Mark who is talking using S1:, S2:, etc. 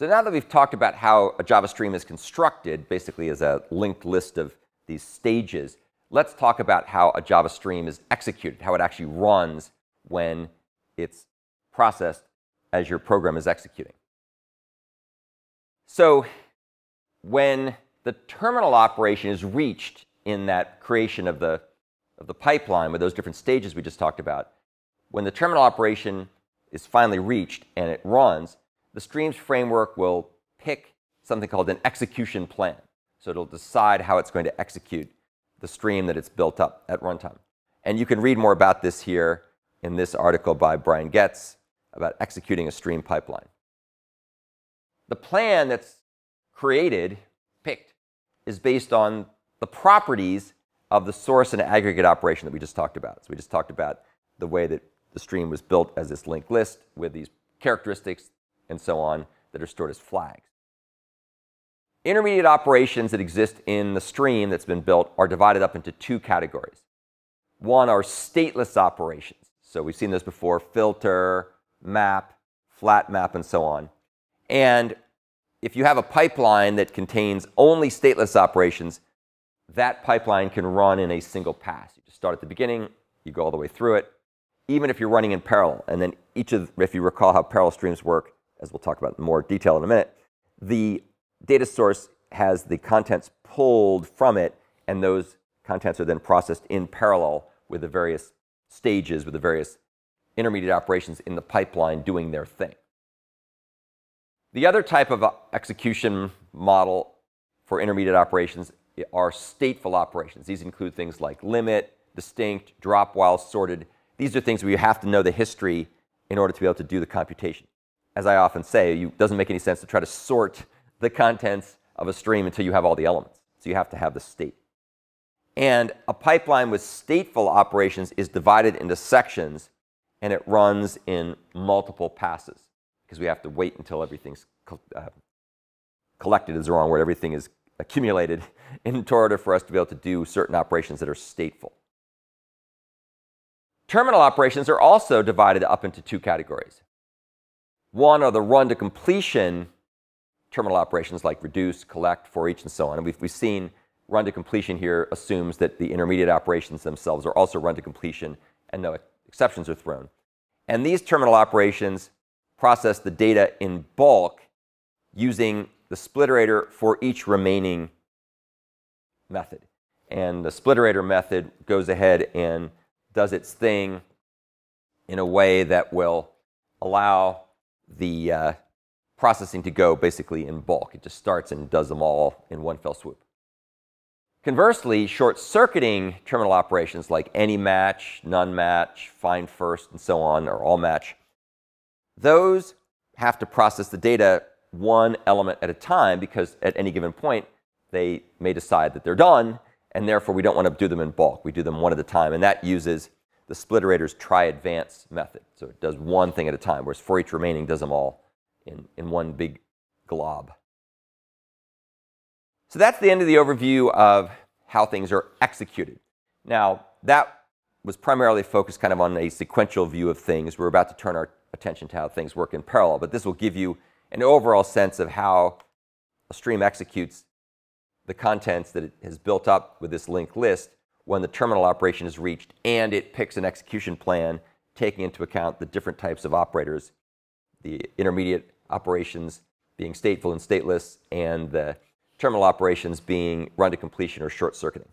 S1: So now that we've talked about how a Java stream is constructed, basically as a linked list of these stages, let's talk about how a Java stream is executed, how it actually runs when it's processed as your program is executing. So when the terminal operation is reached in that creation of the pipeline with those different stages we just talked about, when the terminal operation is finally reached and it runs, the streams framework will pick something called an execution plan. So it'll decide how it's going to execute the stream that it's built up at runtime. And you can read more about this here in this article by Brian Getz about executing a stream pipeline. The plan that's created, picked, is based on the properties of the source and aggregate operation that we just talked about. So we just talked about the way that the stream was built as this linked list with these characteristics and so on that are stored as flags. Intermediate operations that exist in the stream that's been built are divided up into two categories. One are stateless operations. So we've seen this before: filter, map, flat map, and so on. And if you have a pipeline that contains only stateless operations, that pipeline can run in a single pass. You just start at the beginning, you go all the way through it, even if you're running in parallel. And then if you recall how parallel streams work, as we'll talk about in more detail in a minute, the data source has the contents pulled from it, and those contents are then processed in parallel with the various stages, with the various intermediate operations in the pipeline doing their thing. The other type of execution model for intermediate operations are stateful operations. These include things like limit, distinct, drop while, sorted. These are things where you have to know the history in order to be able to do the computation. As I often say, it doesn't make any sense to try to sort the contents of a stream until you have all the elements. So you have to have the state. And a pipeline with stateful operations is divided into sections, and it runs in multiple passes, because we have to wait until everything's collected is the wrong word, everything is accumulated in order for us to be able to do certain operations that are stateful. Terminal operations are also divided up into two categories. One are the run to completion terminal operations like reduce, collect, for each, and so on. And we've seen run to completion here assumes that the intermediate operations themselves are also run to completion and no exceptions are thrown. And these terminal operations process the data in bulk using the splitterator for each remaining method. And the splitterator method goes ahead and does its thing in a way that will allow the processing to go basically in bulk. It just starts and does them all in one fell swoop. Conversely, short-circuiting terminal operations like any match, none match, find first, and so on, or all match, those have to process the data one element at a time, because at any given point they may decide that they're done, and therefore we don't want to do them in bulk. We do them one at a time, and that uses the splitterator's try-advance method. So it does one thing at a time, whereas for each remaining does them all in one big glob. So that's the end of the overview of how things are executed. Now, that was primarily focused kind of on a sequential view of things. We're about to turn our attention to how things work in parallel, but this will give you an overall sense of how a stream executes the contents that it has built up with this linked list when the terminal operation is reached, and it picks an execution plan taking into account the different types of operators, the intermediate operations being stateful and stateless, and the terminal operations being run to completion or short-circuiting.